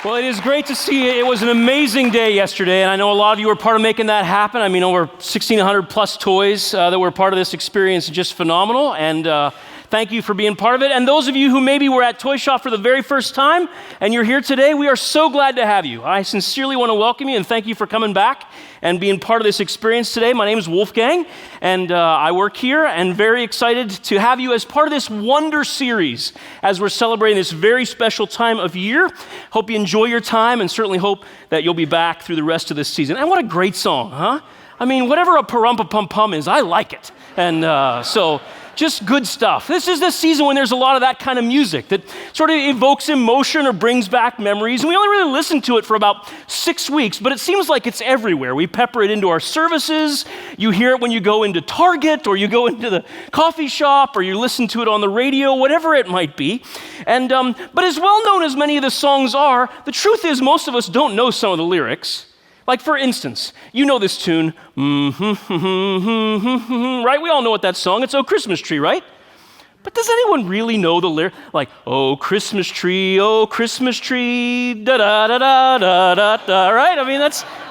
Well, it is great to see you. It was an amazing day yesterday, and I know a lot of you were part of making that happen. I mean, over 1,600 plus toys that were part of this experience, just phenomenal, and thank you for being part of it. And those of you who maybe were at Toy Shop for the very first time, and you're here today, we are so glad to have you. I sincerely want to welcome you, and thank you for coming back and being part of this experience today. My name is Wolfgang, and I work here, and very excited to have you as part of this Wonder series as we're celebrating this very special time of year. Hope you enjoy your time, and certainly hope that you'll be back through the rest of this season. And what a great song, huh? I mean, whatever a pa-rum-pa-pum-pum is, I like it. And so just good stuff. This is the season when there's a lot of that kind of music that sort of evokes emotion or brings back memories. And we only really listen to it for about 6 weeks, but it seems like it's everywhere. We pepper it into our services. You hear it when you go into Target, or you go into the coffee shop, or you listen to it on the radio, whatever it might be. And but as well known as many of the songs are, the truth is most of us don't know some of the lyrics. Like, for instance, you know this tune, right? We all know what that song, it's Oh Christmas Tree, right? But does anyone really know the lyric? Like, oh Christmas tree, da-da-da-da-da-da-da-da, right? I mean,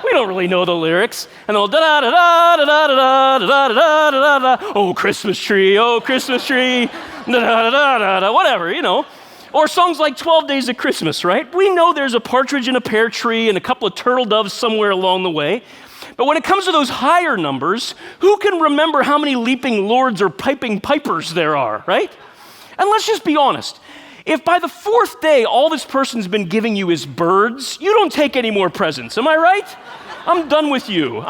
we don't really know the lyrics. And they'll da-da-da-da-da-da-da-da-da-da-da, oh Christmas tree, da-da-da-da-da, whatever, you know. Or songs like 12 Days of Christmas, right? We know there's a partridge in a pear tree and a couple of turtle doves somewhere along the way. But when it comes to those higher numbers, who can remember how many leaping lords or piping pipers there are, right? And let's just be honest. If by the fourth day all this person's been giving you is birds, you don't take any more presents, am I right? I'm done with you.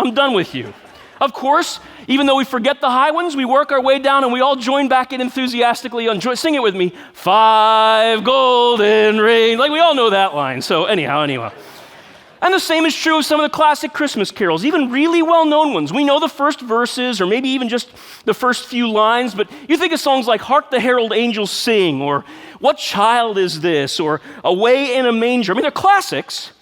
Of course, even though we forget the high ones, we work our way down and we all join back in enthusiastically. Sing it with me. 5 golden rings. Like, we all know that line. So anyhow. And the same is true of some of the classic Christmas carols, even really well-known ones. We know the first verses, or maybe even just the first few lines, but you think of songs like Hark the Herald Angels Sing, or What Child Is This, or Away in a Manger. I mean, they're classics.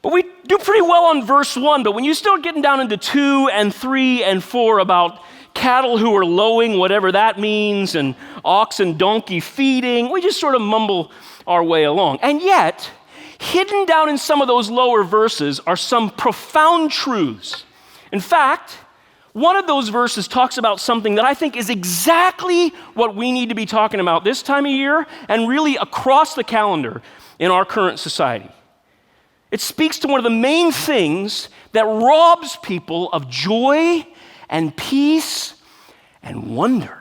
But we do pretty well on verse 1, but when you start getting down into 2 and 3 and 4 about cattle who are lowing, whatever that means, and ox and donkey feeding, we just sort of mumble our way along. And yet, hidden down in some of those lower verses are some profound truths. In fact, one of those verses talks about something that I think is exactly what we need to be talking about this time of year and really across the calendar in our current society. It speaks to one of the main things that robs people of joy and peace and wonder.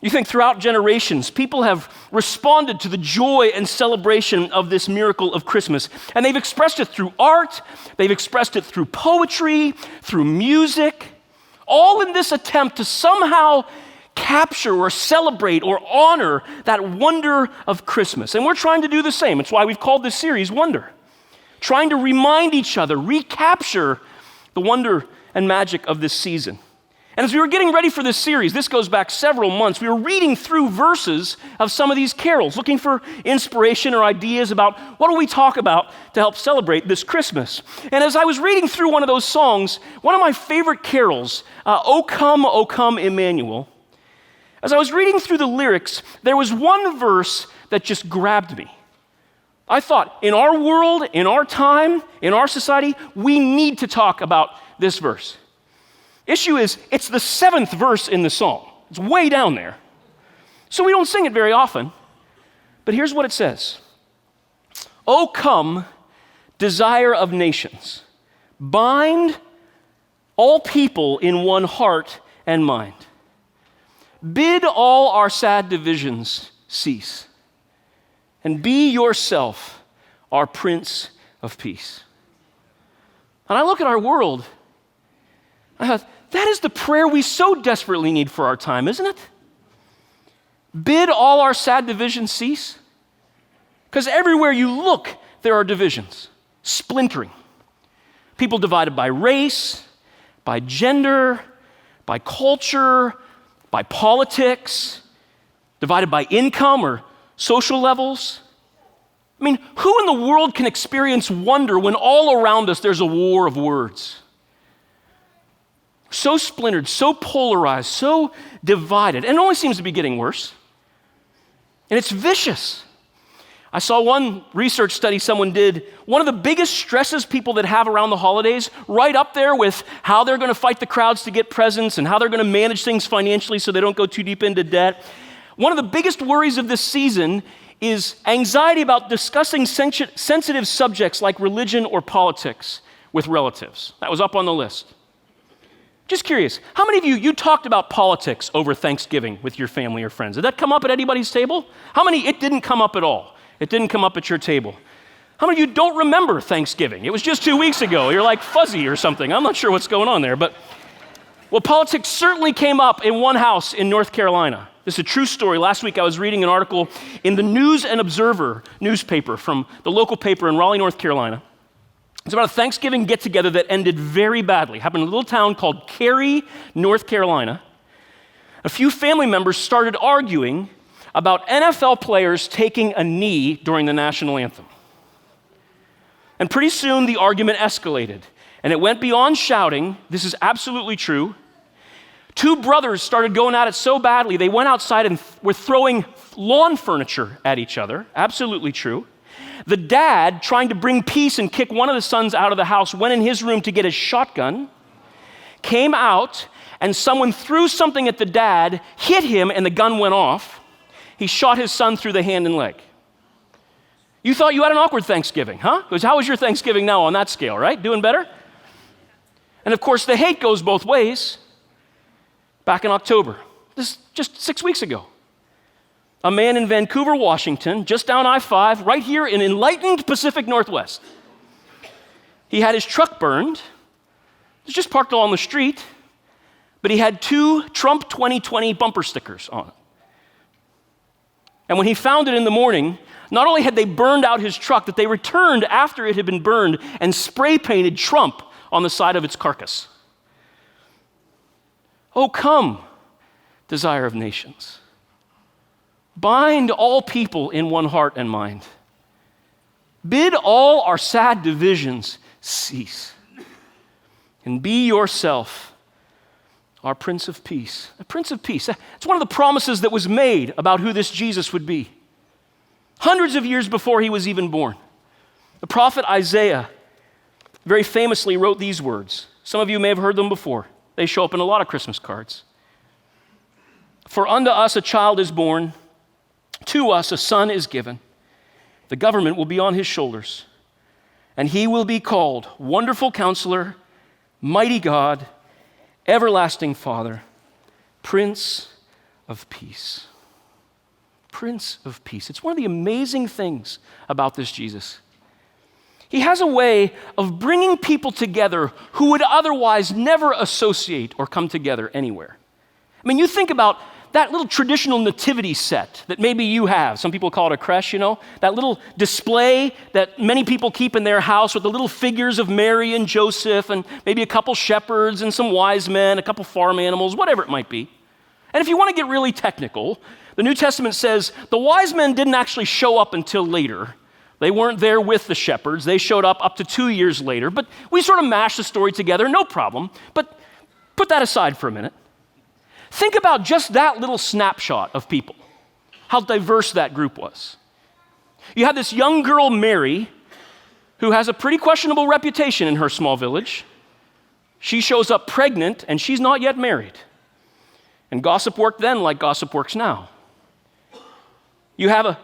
You think throughout generations, people have responded to the joy and celebration of this miracle of Christmas. And they've expressed it through art, they've expressed it through poetry, through music, all in this attempt to somehow capture or celebrate or honor that wonder of Christmas. And we're trying to do the same. It's why we've called this series Wonder. Trying to remind each other, recapture the wonder and magic of this season. And as we were getting ready for this series, this goes back several months, we were reading through verses of some of these carols, looking for inspiration or ideas about what do we talk about to help celebrate this Christmas. And as I was reading through one of those songs, one of my favorite carols, O Come, Emmanuel, as I was reading through the lyrics, there was one verse that just grabbed me. I thought, in our world, in our time, in our society, we need to talk about this verse. Issue is, it's the 7th verse in the song. It's way down there. So we don't sing it very often. But here's what it says. O come, desire of nations, bind all people in one heart and mind. Bid all our sad divisions cease, and be yourself our Prince of Peace. And I look at our world, I thought, that is the prayer we so desperately need for our time, isn't it? Bid all our sad divisions cease. Because everywhere you look, there are divisions, splintering. People divided by race, by gender, by culture, by politics, divided by income or social levels. I mean, who in the world can experience wonder when all around us there's a war of words? So splintered, so polarized, so divided, and it only seems to be getting worse. And it's vicious. I saw one research study someone did. One of the biggest stresses people that have around the holidays, right up there with how they're going to fight the crowds to get presents and how they're going to manage things financially so they don't go too deep into debt. One of the biggest worries of this season is anxiety about discussing sensitive subjects like religion or politics with relatives. That was up on the list. Just curious, how many of you talked about politics over Thanksgiving with your family or friends? Did that come up at anybody's table? How many, it didn't come up at all? It didn't come up at your table. How many of you don't remember Thanksgiving? It was just 2 weeks ago. You're like fuzzy or something. I'm not sure what's going on there. But, well, politics certainly came up in one house in North Carolina. This is a true story. Last week I was reading an article in the News and Observer newspaper from the local paper in Raleigh, North Carolina. It's about a Thanksgiving get-together that ended very badly. It happened in a little town called Cary, North Carolina. A few family members started arguing about NFL players taking a knee during the national anthem. And pretty soon the argument escalated, and it went beyond shouting. This is absolutely true. Two brothers started going at it so badly, they went outside and were throwing lawn furniture at each other. Absolutely true. The dad, trying to bring peace and kick one of the sons out of the house, went in his room to get his shotgun, came out, and someone threw something at the dad, hit him, and the gun went off. He shot his son through the hand and leg. You thought you had an awkward Thanksgiving, huh? Because how was your Thanksgiving now on that scale, right? Doing better? And of course, the hate goes both ways. Back in October, this is just 6 weeks ago, a man in Vancouver, Washington, just down I-5, right here in enlightened Pacific Northwest. He had his truck burned. It was just parked along the street, but he had 2 Trump 2020 bumper stickers on it. And when he found it in the morning, not only had they burned out his truck, but they returned after it had been burned and spray painted Trump on the side of its carcass. Oh, come, desire of nations. Bind all people in one heart and mind. Bid all our sad divisions cease. And be yourself our Prince of Peace. The Prince of Peace. It's one of the promises that was made about who this Jesus would be. Hundreds of years before he was even born. The prophet Isaiah very famously wrote these words. Some of you may have heard them before. They show up in a lot of Christmas cards. For unto us a child is born, to us a son is given. The government will be on his shoulders, and he will be called Wonderful Counselor, Mighty God, Everlasting Father, Prince of Peace. Prince of Peace. It's one of the amazing things about this Jesus. He has a way of bringing people together who would otherwise never associate or come together anywhere. I mean, you think about that little traditional nativity set that maybe you have. Some people call it a creche, that little display that many people keep in their house with the little figures of Mary and Joseph and maybe a couple shepherds and some wise men, a couple farm animals, whatever it might be. And if you want to get really technical, the New Testament says the wise men didn't actually show up until later. They weren't there with the shepherds. They showed up to 2 years later. But we sort of mashed the story together, no problem. But put that aside for a minute. Think about just that little snapshot of people, how diverse that group was. You have this young girl, Mary, who has a pretty questionable reputation in her small village. She shows up pregnant, and she's not yet married. And gossip worked then like gossip works now. You have a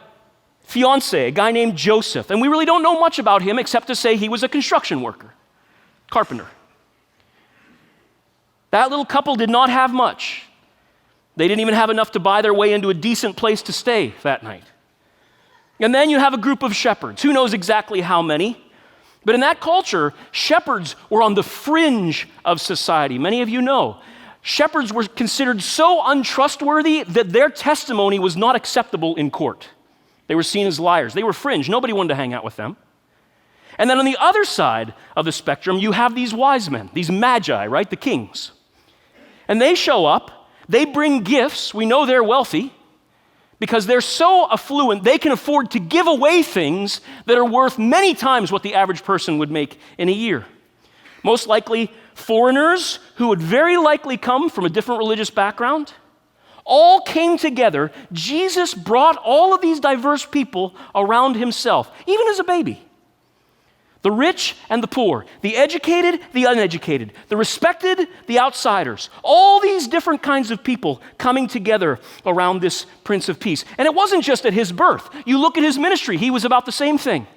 fiance, a guy named Joseph, and we really don't know much about him except to say he was a construction worker, carpenter. That little couple did not have much. They didn't even have enough to buy their way into a decent place to stay that night. And then you have a group of shepherds. Who knows exactly how many? But in that culture, shepherds were on the fringe of society. Many of you know. Shepherds were considered so untrustworthy that their testimony was not acceptable in court. They were seen as liars. They were fringe. Nobody wanted to hang out with them. And then on the other side of the spectrum, you have these wise men, these magi, right? The kings. And they show up. They bring gifts. We know they're wealthy because they're so affluent, they can afford to give away things that are worth many times what the average person would make in a year. Most likely foreigners who would very likely come from a different religious background, all came together, Jesus brought all of these diverse people around himself, even as a baby. The rich and the poor, the educated, the uneducated, the respected, the outsiders, all these different kinds of people coming together around this Prince of Peace. And it wasn't just at his birth. You look at his ministry, he was about the same thing.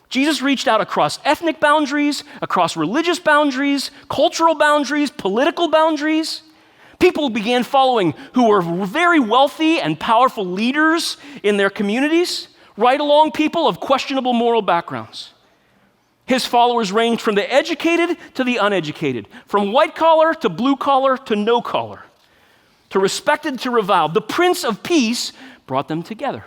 Jesus reached out across ethnic boundaries, across religious boundaries, cultural boundaries, political boundaries. People began following who were very wealthy and powerful leaders in their communities, right along people of questionable moral backgrounds. His followers ranged from the educated to the uneducated, from white collar to blue collar to no collar, to respected to reviled. The Prince of Peace brought them together.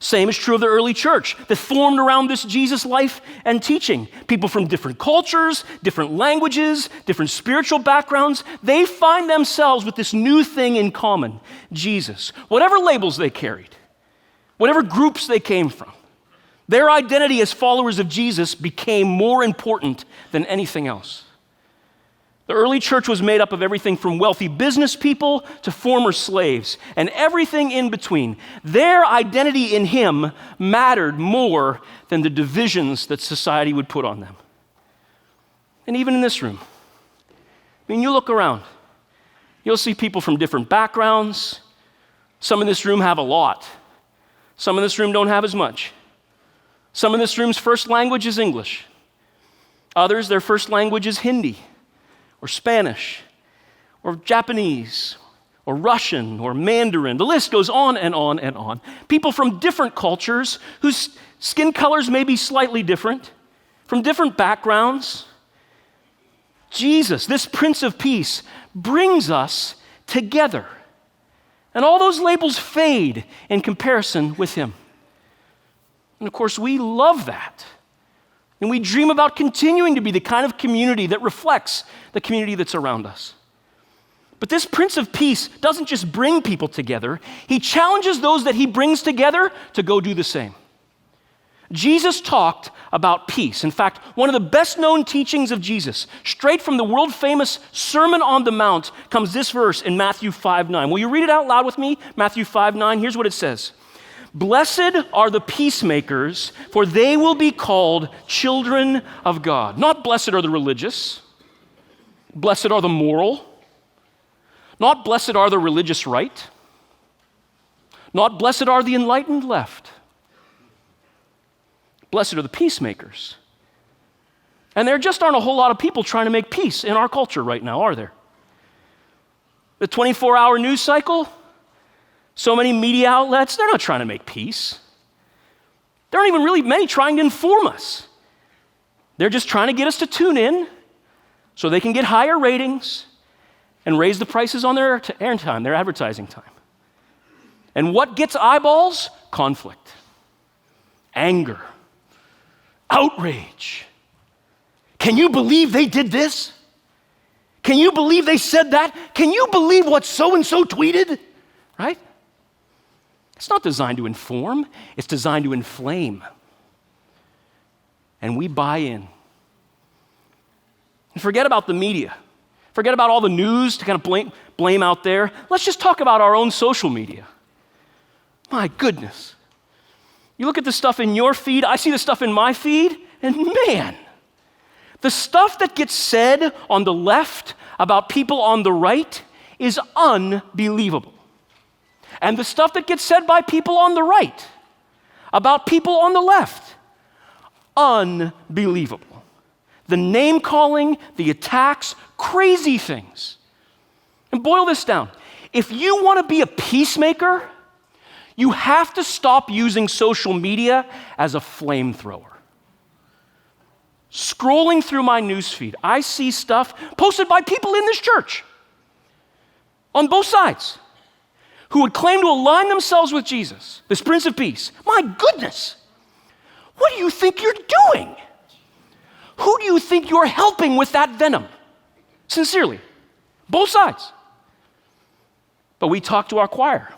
Same is true of the early church that formed around this Jesus life and teaching. People from different cultures, different languages, different spiritual backgrounds, they find themselves with this new thing in common, Jesus. Whatever labels they carried, whatever groups they came from, their identity as followers of Jesus became more important than anything else. The early church was made up of everything from wealthy business people to former slaves and everything in between. Their identity in him mattered more than the divisions that society would put on them. And even in this room, I mean, you look around, you'll see people from different backgrounds. Some in this room have a lot. Some in this room don't have as much. Some in this room's first language is English. Others, their first language is Hindi, or Spanish, or Japanese, or Russian, or Mandarin. The list goes on and on and on. People from different cultures whose skin colors may be slightly different, from different backgrounds. Jesus, this Prince of Peace, brings us together. And all those labels fade in comparison with him. And of course, we love that. And we dream about continuing to be the kind of community that reflects the community that's around us. But this Prince of Peace doesn't just bring people together, he challenges those that he brings together to go do the same. Jesus talked about peace. In fact, one of the best known teachings of Jesus, straight from the world famous Sermon on the Mount, comes this verse in Matthew 5:9. Will you read it out loud with me? Matthew 5:9, here's what it says. Blessed are the peacemakers, for they will be called children of God. Not blessed are the religious, blessed are the moral, not blessed are the religious right, not blessed are the enlightened left. Blessed are the peacemakers. And there just aren't a whole lot of people trying to make peace in our culture right now, are there? The 24-hour news cycle, so many media outlets, they're not trying to make peace. There aren't even really many trying to inform us. They're just trying to get us to tune in so they can get higher ratings and raise the prices on their airtime, their advertising time. And what gets eyeballs? Conflict, anger, outrage. Can you believe they did this? Can you believe they said that? Can you believe what so-and-so tweeted? Right? It's not designed to inform, it's designed to inflame. And we buy in. And forget about the media. Forget about all the news to kind of blame out there. Let's just talk about our own social media. My goodness. You look at the stuff in your feed, I see the stuff in my feed, and man, the stuff that gets said on the left about people on the right is unbelievable. And the stuff that gets said by people on the right about people on the left, unbelievable. The name calling, the attacks, crazy things. And boil this down. If you want to be a peacemaker, you have to stop using social media as a flamethrower. Scrolling through my newsfeed, I see stuff posted by people in this church on both sides who would claim to align themselves with Jesus, this Prince of Peace. My goodness, what do you think you're doing? Who do you think you're helping with that venom? Sincerely, both sides. But we talk to our choir.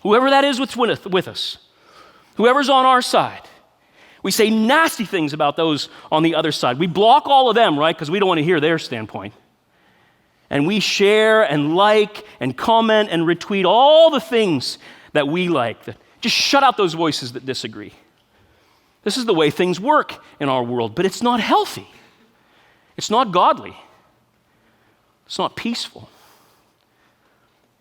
Whoever that is with us, whoever's on our side, we say nasty things about those on the other side. We block all of them, right? Because we don't want to hear their standpoint. And we share and like and comment and retweet all the things that we like. Just shut out those voices that disagree. This is the way things work in our world, but it's not healthy. It's not godly. It's not peaceful.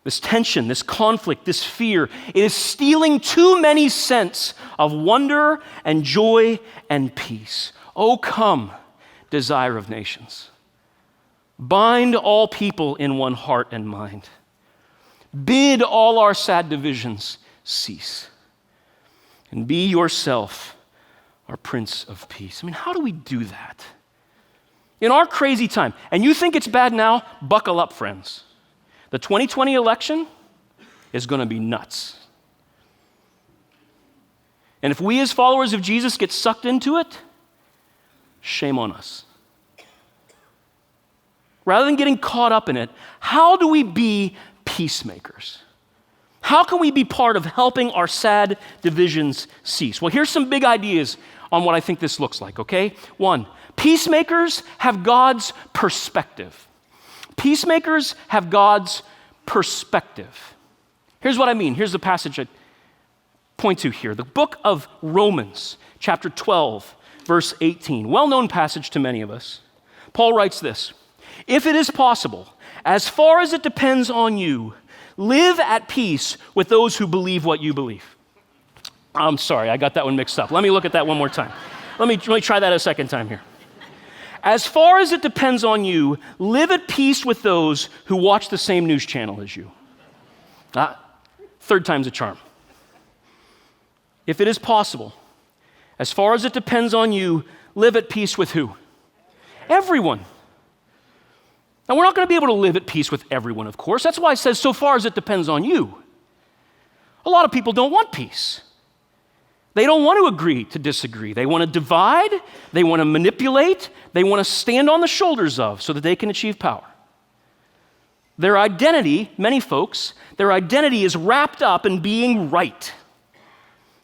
This tension, this conflict, this fear, it is stealing too many sense of wonder and joy and peace. Oh, come, desire of nations. Bind all people in one heart and mind. Bid all our sad divisions cease. And be yourself our Prince of Peace. I mean, how do we do that? In our crazy time, and you think it's bad now, buckle up, friends. The 2020 election is going to be nuts. And if we as followers of Jesus get sucked into it, shame on us. Rather than getting caught up in it, how do we be peacemakers? How can we be part of helping our sad divisions cease? Well, here's some big ideas on what I think this looks like, okay? One, peacemakers have God's perspective. Peacemakers have God's perspective. Here's what I mean. Here's the passage I point to here. The book of Romans, chapter 12, verse 18. Well-known passage to many of us. Paul writes this: if it is possible, as far as it depends on you, live at peace with those who believe what you believe. I'm sorry, I got that one mixed up. Let me look at that one more time. Let me try that a second time here. As far as it depends on you, live at peace with those who watch the same news channel as you. Third time's a charm. If it is possible, as far as it depends on you, live at peace with who? Everyone. Now, we're not going to be able to live at peace with everyone, of course. That's why it says, so far as it depends on you. A lot of people don't want peace. They don't want to agree to disagree. They want to divide. They want to manipulate. They want to stand on the shoulders of so that they can achieve power. Their identity, many folks, their identity is wrapped up in being right.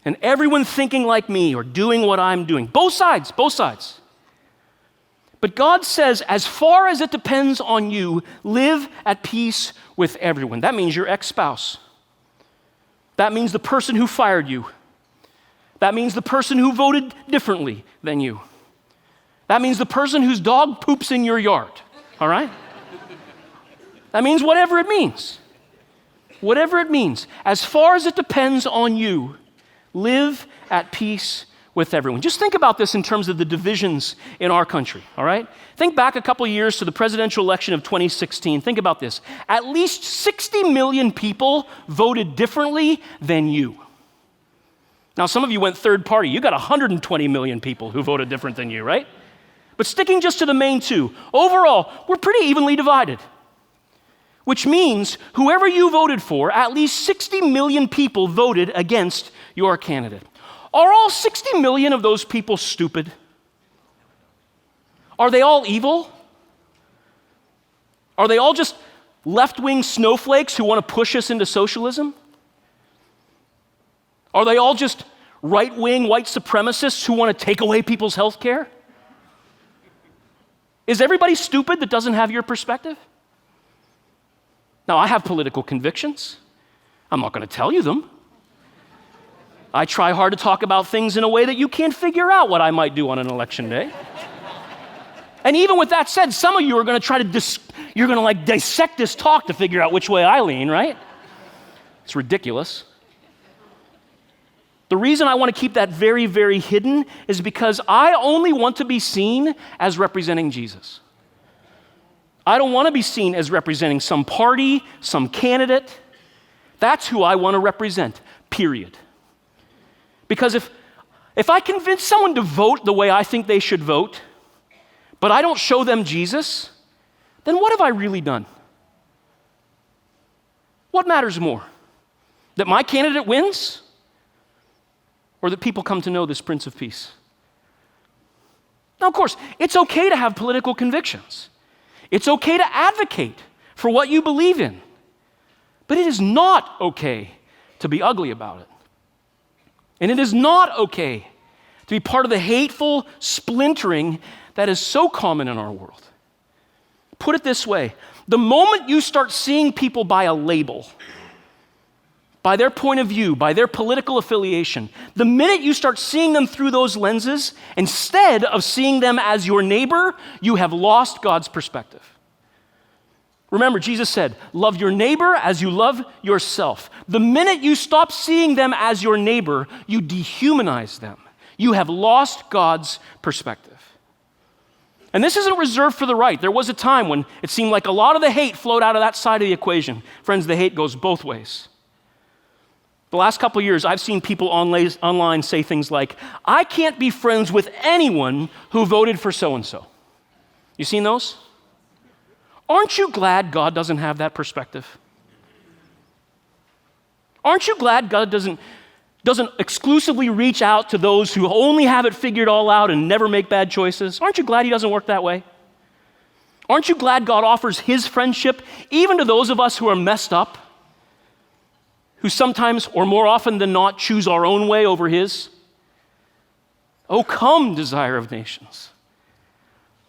And everyone thinking like me or doing what I'm doing. Both sides, both sides. But God says, as far as it depends on you, live at peace with everyone. That means your ex-spouse. That means the person who fired you. That means the person who voted differently than you. That means the person whose dog poops in your yard, all right? That means whatever it means. Whatever it means. As far as it depends on you, live at peace with everyone. Just think about this in terms of the divisions in our country, all right? Think back a couple of years to the presidential election of 2016. Think about this. At least 60 million people voted differently than you. Now, some of you went third party. You got 120 million people who voted different than you, right? But sticking just to the main two, overall, we're pretty evenly divided. Which means whoever you voted for, at least 60 million people voted against your candidate. Are all 60 million of those people stupid? Are they all evil? Are they all just left-wing snowflakes who want to push us into socialism? Are they all just right-wing white supremacists who want to take away people's health care? Is everybody stupid that doesn't have your perspective? Now, I have political convictions. I'm not going to tell you them. I try hard to talk about things in a way that you can't figure out what I might do on an election day. And even with that said, some of you are going to try to you're going to like dissect this talk to figure out which way I lean, right? It's ridiculous. The reason I want to keep that very, very hidden is because I only want to be seen as representing Jesus. I don't want to be seen as representing some party, some candidate. That's who I want to represent, period. Because if I convince someone to vote the way I think they should vote, but I don't show them Jesus, then what have I really done? What matters more? That my candidate wins? Or that people come to know this Prince of Peace? Now, of course, it's okay to have political convictions. It's okay to advocate for what you believe in. But it is not okay to be ugly about it. And it is not okay to be part of the hateful splintering that is so common in our world. Put it this way, The moment you start seeing people by a label, by their point of view, by their political affiliation, the minute you start seeing them through those lenses, instead of seeing them as your neighbor, you have lost God's perspective. Remember, Jesus said, love your neighbor as you love yourself. The minute you stop seeing them as your neighbor, you dehumanize them. You have lost God's perspective. And this isn't reserved for the right. There was a time when it seemed like a lot of the hate flowed out of that side of the equation. Friends, the hate goes both ways. The last couple of years, I've seen people online say things like, I can't be friends with anyone who voted for so-and-so. You seen those? Aren't you glad God doesn't have that perspective? Aren't you glad God doesn't exclusively reach out to those who only have it figured all out and never make bad choices? Aren't you glad he doesn't work that way? Aren't you glad God offers his friendship even to those of us who are messed up, who sometimes or more often than not choose our own way over his? Oh, come, desire of nations.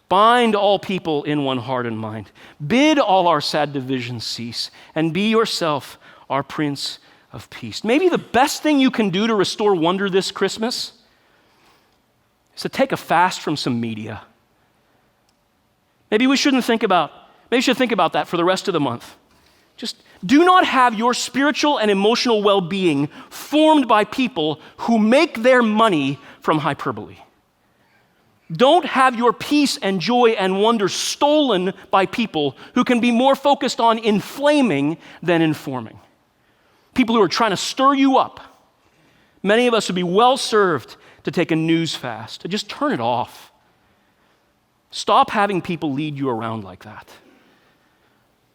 Bind all people in one heart and mind. Bid all our sad divisions cease, and be yourself our Prince of Peace. Maybe the best thing you can do to restore wonder this Christmas is to take a fast from some media. Maybe we should think about that for the rest of the month. Just do not have your spiritual and emotional well-being formed by people who make their money from hyperbole. Don't have your peace and joy and wonder stolen by people who can be more focused on inflaming than informing. People who are trying to stir you up. Many of us would be well served to take a news fast, to just turn it off. Stop having people lead you around like that.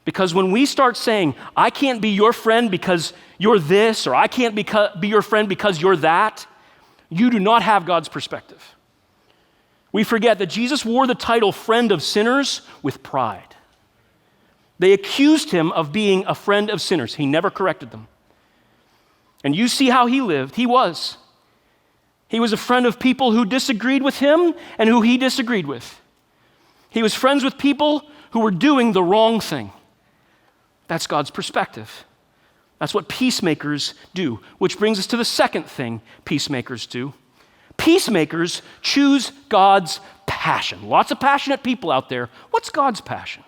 Because when we start saying, I can't be your friend because you're this, or I can't be your friend because you're that, you do not have God's perspective. We forget that Jesus wore the title friend of sinners with pride. They accused him of being a friend of sinners. He never corrected them. And you see how he lived. He was a friend of people who disagreed with him and who he disagreed with. He was friends with people who were doing the wrong thing. That's God's perspective. That's what peacemakers do, which brings us to the second thing peacemakers do. Peacemakers choose God's passion. Lots of passionate people out there. What's God's passion?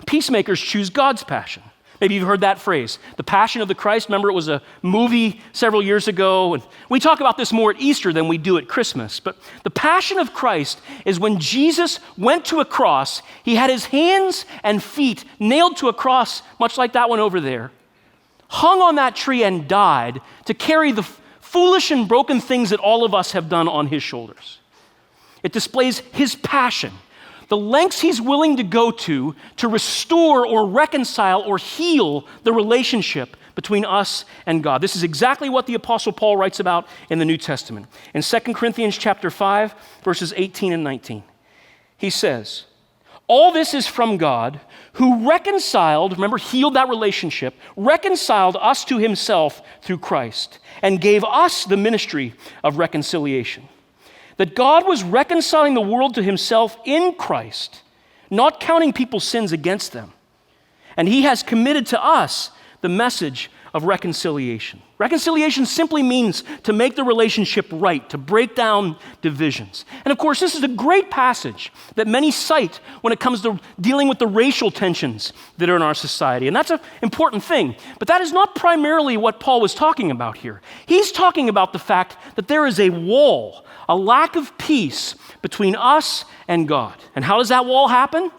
Peacemakers choose God's passion. Maybe you've heard that phrase, the Passion of the Christ. Remember, it was a movie several years ago. And we talk about this more at Easter than we do at Christmas. But the Passion of Christ is when Jesus went to a cross, he had his hands and feet nailed to a cross, much like that one over there, hung on that tree and died to carry the foolish and broken things that all of us have done on his shoulders. It displays his passion, the lengths he's willing to go to restore or reconcile or heal the relationship between us and God. This is exactly what the Apostle Paul writes about in the New Testament. In 2 Corinthians chapter 5, verses 18 and 19, he says, all this is from God, who reconciled, remember, healed that relationship, reconciled us to himself through Christ, and gave us the ministry of reconciliation. That God was reconciling the world to himself in Christ, not counting people's sins against them. And he has committed to us the message of reconciliation. Reconciliation simply means to make the relationship right, to break down divisions. And of course, this is a great passage that many cite when it comes to dealing with the racial tensions that are in our society. And that's an important thing. But that is not primarily what Paul was talking about here. He's talking about the fact that there is a wall, a lack of peace between us and God. And how does that wall happen?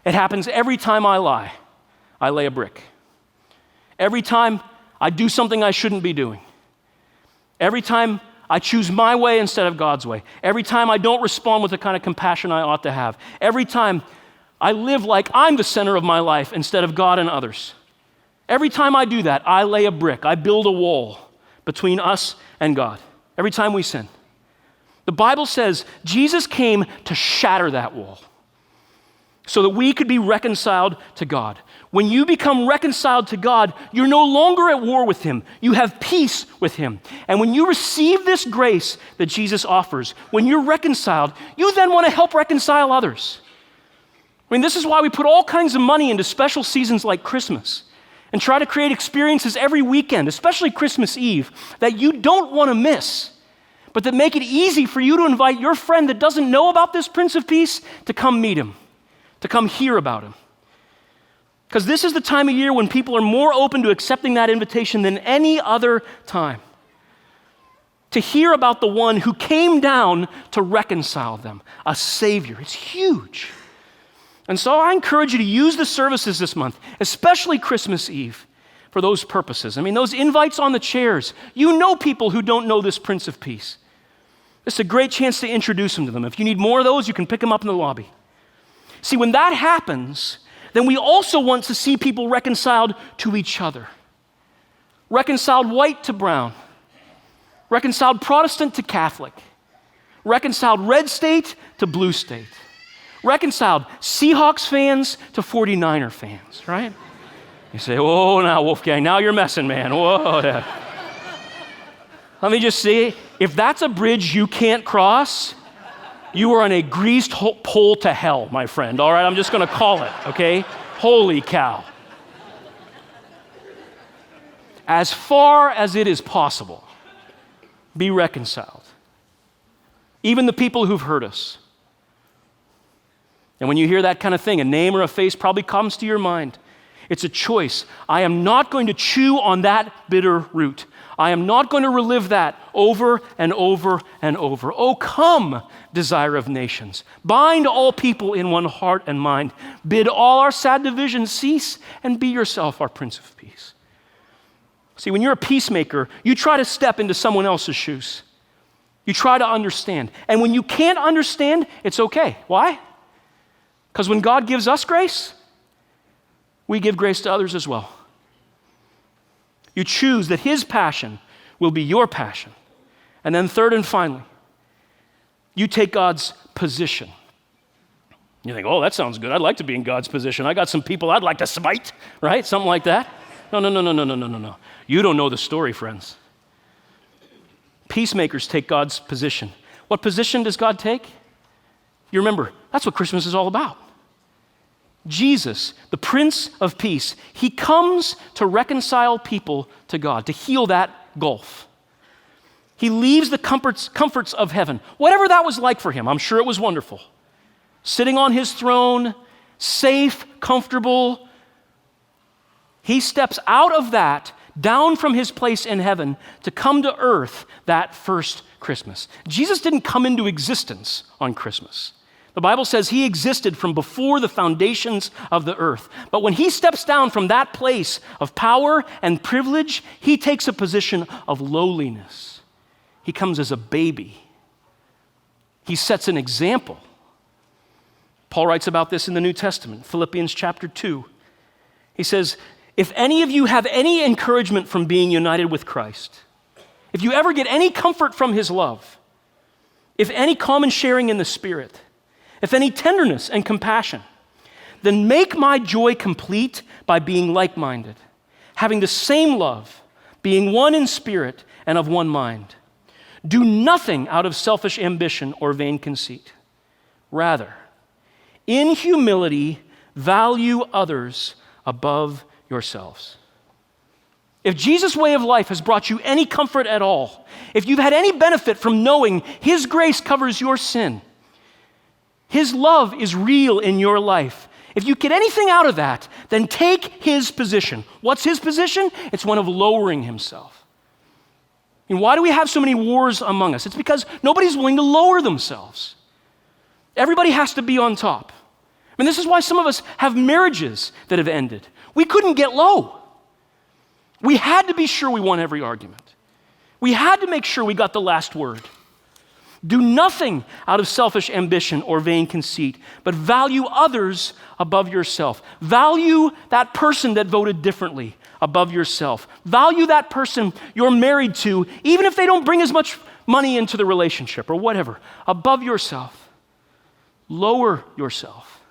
It happens every time I lie. I lay a brick. Every time I do something I shouldn't be doing. Every time I choose my way instead of God's way. Every time I don't respond with the kind of compassion I ought to have. Every time I live like I'm the center of my life instead of God and others. Every time I do that, I lay a brick. I build a wall between us and God. Every time we sin. The Bible says Jesus came to shatter that wall so that we could be reconciled to God. When you become reconciled to God, you're no longer at war with him. You have peace with him. And when you receive this grace that Jesus offers, when you're reconciled, you then want to help reconcile others. I mean, this is why we put all kinds of money into special seasons like Christmas and try to create experiences every weekend, especially Christmas Eve, that you don't want to miss, but that make it easy for you to invite your friend that doesn't know about this Prince of Peace to come meet him, to come hear about him. Because this is the time of year when people are more open to accepting that invitation than any other time. To hear about the one who came down to reconcile them, a Savior. It's huge. And so I encourage you to use the services this month, especially Christmas Eve, for those purposes. I mean, those invites on the chairs. You know people who don't know this Prince of Peace. It's a great chance to introduce them to them. If you need more of those, you can pick them up in the lobby. See, when that happens, then we also want to see people reconciled to each other. Reconciled white to brown. Reconciled Protestant to Catholic. Reconciled red state to blue state. Reconciled Seahawks fans to 49er fans, right? You say, oh, now, Wolfgang, now you're messing, man. Whoa. Let me just say, if that's a bridge you can't cross, you are on a greased pole to hell, my friend, all right? I'm just going to call it, okay? Holy cow. As far as it is possible, be reconciled. Even the people who've hurt us. And when you hear that kind of thing, a name or a face probably comes to your mind. It's a choice. I am not going to chew on that bitter root. I am not going to relive that over and over and over. Oh, come, desire of nations. Bind all people in one heart and mind. Bid all our sad divisions cease and be yourself our Prince of Peace. See, when you're a peacemaker, you try to step into someone else's shoes. You try to understand. And when you can't understand, it's okay. Why? Because when God gives us grace, we give grace to others as well. You choose that his passion will be your passion. And then third and finally, you take God's position. You think, oh, that sounds good. I'd like to be in God's position. I got some people I'd like to smite, right? Something like that. No. You don't know the story, friends. Peacemakers take God's position. What position does God take? You remember, that's what Christmas is all about. Jesus, the Prince of Peace, he comes to reconcile people to God, to heal that gulf. He leaves the comforts of heaven, whatever that was like for him. I'm sure it was wonderful. Sitting on his throne, safe, comfortable. He steps out of that, down from his place in heaven, to come to earth that first Christmas. Jesus didn't come into existence on Christmas. The Bible says he existed from before the foundations of the earth. But when he steps down from that place of power and privilege, he takes a position of lowliness. He comes as a baby. He sets an example. Paul writes about this in the New Testament, Philippians chapter 2. He says, if any of you have any encouragement from being united with Christ, if you ever get any comfort from his love, if any common sharing in the Spirit, if any tenderness and compassion, then make my joy complete by being like-minded, having the same love, being one in spirit and of one mind. Do nothing out of selfish ambition or vain conceit. Rather, in humility, value others above yourselves. If Jesus' way of life has brought you any comfort at all, if you've had any benefit from knowing his grace covers your sin, his love is real in your life. If you get anything out of that, then take his position. What's his position? It's one of lowering himself. And why do we have so many wars among us? It's because nobody's willing to lower themselves. Everybody has to be on top. I mean, this is why some of us have marriages that have ended. We couldn't get low. We had to be sure we won every argument. We had to make sure we got the last word. Do nothing out of selfish ambition or vain conceit, but value others above yourself. Value that person that voted differently above yourself. Value that person you're married to, even if they don't bring as much money into the relationship or whatever, above yourself. Lower yourself.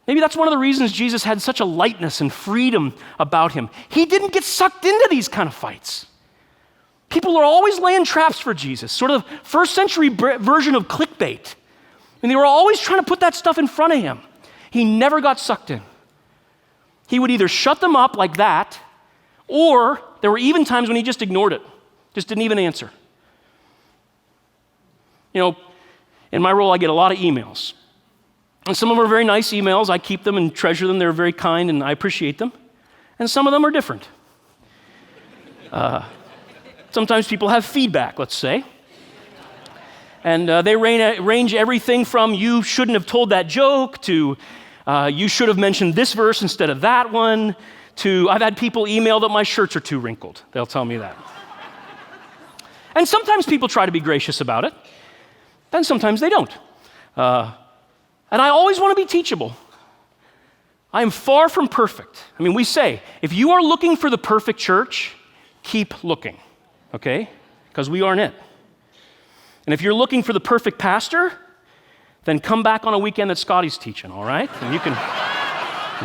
Maybe that's one of the reasons Jesus had such a lightness and freedom about him. He didn't get sucked into these kind of fights. People are always laying traps for Jesus, sort of first century version of clickbait. And they were always trying to put that stuff in front of him. He never got sucked in. He would either shut them up like that, or there were even times when he just ignored it, just didn't even answer. You know, in my role, I get a lot of emails. And some of them are very nice emails. I keep them and treasure them. They're very kind, and I appreciate them. And some of them are different. Sometimes people have feedback, let's say. And they range everything from you shouldn't have told that joke to you should have mentioned this verse instead of that one to I've had people email that my shirts are too wrinkled. They'll tell me that. And sometimes people try to be gracious about it. Then sometimes they don't. And I always want to be teachable. I am far from perfect. I mean, we say, if you are looking for the perfect church, keep looking, okay? Because we aren't it. And if you're looking for the perfect pastor, then come back on a weekend that Scotty's teaching, all right? And you can,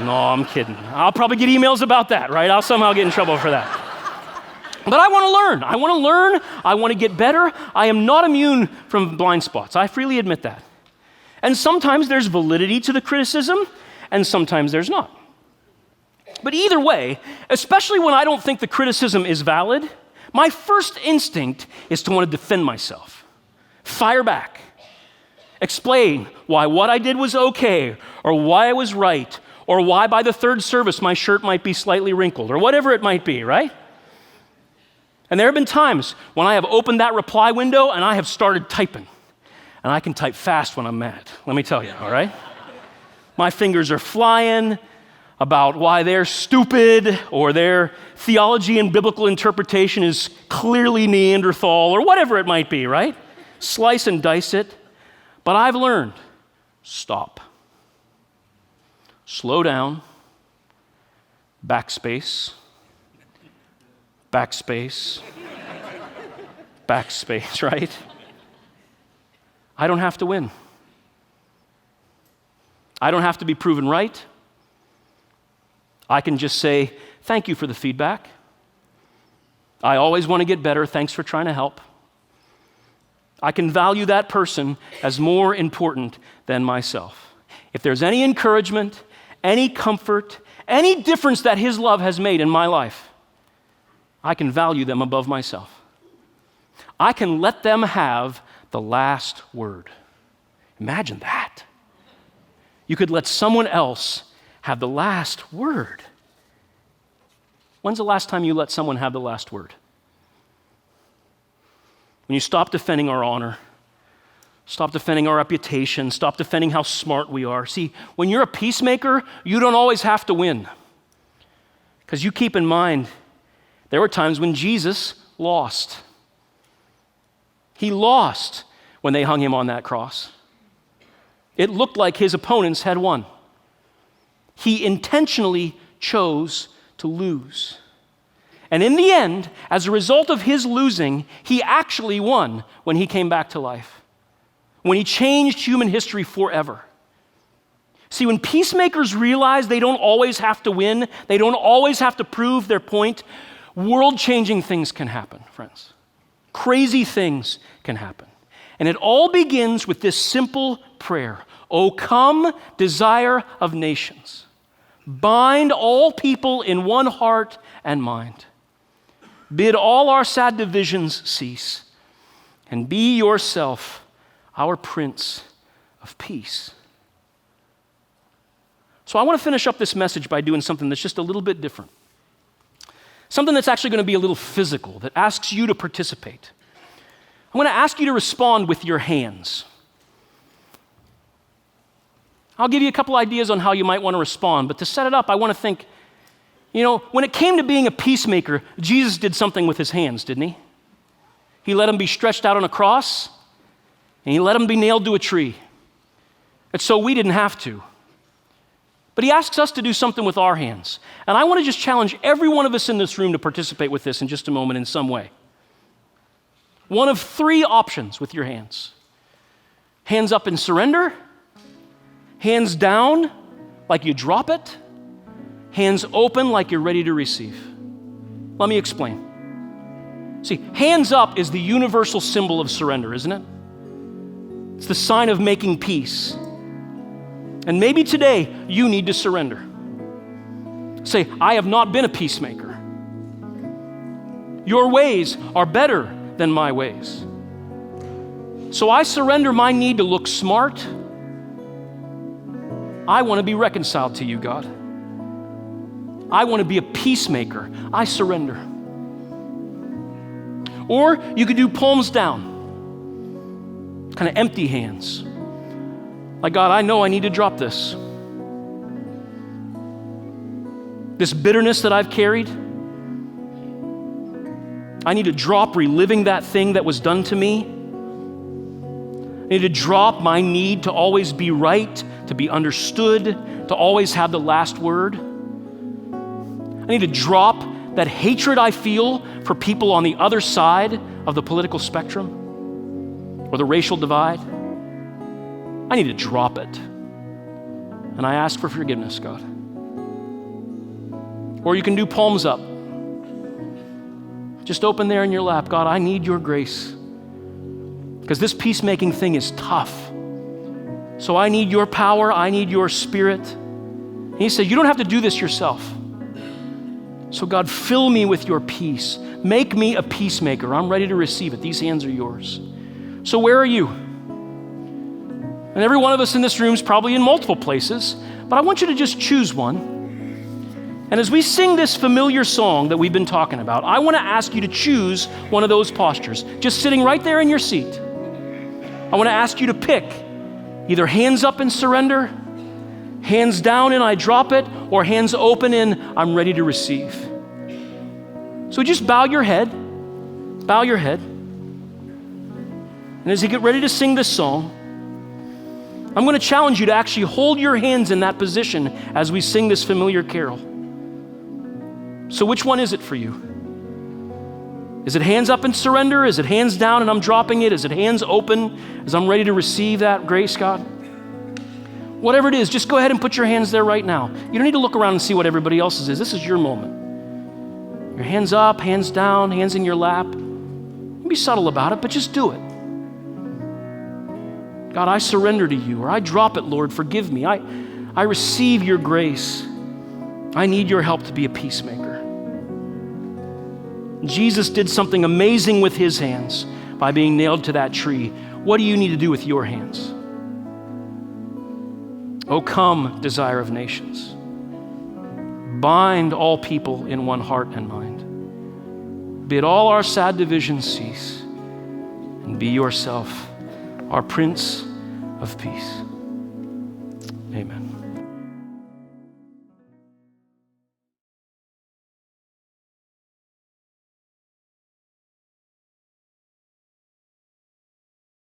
no, I'm kidding. I'll probably get emails about that, right? I'll somehow get in trouble for that. But I want to learn. I want to get better. I am not immune from blind spots. I freely admit that. And sometimes there's validity to the criticism, and sometimes there's not. But either way, especially when I don't think the criticism is valid, my first instinct is to want to defend myself. Fire back. Explain why what I did was okay, or why I was right, or why by the third service my shirt might be slightly wrinkled, or whatever it might be, right? And there have been times when I have opened that reply window and I have started typing. And I can type fast when I'm mad, let me tell you, all right? My fingers are flying about why they're stupid or their theology and biblical interpretation is clearly Neanderthal or whatever it might be, right? Slice and dice it. But I've learned, stop. Slow down. Backspace. Backspace. Backspace, right? I don't have to win. I don't have to be proven right. I can just say, thank you for the feedback. I always want to get better. Thanks for trying to help. I can value that person as more important than myself. If there's any encouragement, any comfort, any difference that his love has made in my life, I can value them above myself. I can let them have the last word. Imagine that. You could let someone else have the last word. When's the last time you let someone have the last word? When you stop defending our honor, stop defending our reputation, stop defending how smart we are. See, when you're a peacemaker, you don't always have to win. Because you keep in mind, there were times when Jesus lost. He lost when they hung him on that cross. It looked like his opponents had won. He intentionally chose to lose. And in the end, as a result of his losing, he actually won when he came back to life, when he changed human history forever. See, when peacemakers realize they don't always have to win, they don't always have to prove their point, world-changing things can happen, friends. Crazy things can happen. And it all begins with this simple prayer. O come, desire of nations. Bind all people in one heart and mind. Bid all our sad divisions cease. And be yourself our Prince of Peace. So I want to finish up this message by doing something that's just a little bit different. Something that's actually going to be a little physical, that asks you to participate. I'm going to ask you to respond with your hands. I'll give you a couple ideas on how you might want to respond, but to set it up, I want to think, when it came to being a peacemaker, Jesus did something with his hands, didn't he? He let them be stretched out on a cross, and he let them be nailed to a tree. And so we didn't have to. But he asks us to do something with our hands. And I want to just challenge every one of us in this room to participate with this in just a moment in some way. One of three options with your hands. Hands up in surrender, hands down like you drop it, hands open like you're ready to receive. Let me explain. See, hands up is the universal symbol of surrender, isn't it? It's the sign of making peace. And maybe today you need to surrender. Say, I have not been a peacemaker. Your ways are better than my ways. So I surrender my need to look smart. I want to be reconciled to you, God. I want to be a peacemaker. I surrender. Or you could do palms down, kind of empty hands. Like, God, I know I need to drop this. This bitterness that I've carried, I need to drop reliving that thing that was done to me. I need to drop my need to always be right, to be understood, to always have the last word. I need to drop that hatred I feel for people on the other side of the political spectrum or the racial divide. I need to drop it. And I ask for forgiveness, God. Or you can do palms up. Just open there in your lap. God, I need your grace. Because this peacemaking thing is tough. So I need your power. I need your spirit. And he said, you don't have to do this yourself. So God, fill me with your peace. Make me a peacemaker. I'm ready to receive it. These hands are yours. So where are you? And every one of us in this room is probably in multiple places, but I want you to just choose one. And as we sing this familiar song that we've been talking about, I want to ask you to choose one of those postures, just sitting right there in your seat. I want to ask you to pick either hands up in surrender, hands down and I drop it, or hands open and I'm ready to receive. So just bow your head. Bow your head. And as you get ready to sing this song, I'm going to challenge you to actually hold your hands in that position as we sing this familiar carol. So which one is it for you? Is it hands up and surrender? Is it hands down and I'm dropping it? Is it hands open as I'm ready to receive that grace, God? Whatever it is, just go ahead and put your hands there right now. You don't need to look around and see what everybody else's is. This is your moment. Your hands up, hands down, hands in your lap. Be subtle about it, but just do it. God, I surrender to you, or I drop it, Lord, forgive me. I receive your grace. I need your help to be a peacemaker. Jesus did something amazing with his hands by being nailed to that tree. What do you need to do with your hands? Oh, come, desire of nations. Bind all people in one heart and mind. Bid all our sad divisions cease, and be yourself our Prince of Peace. Amen.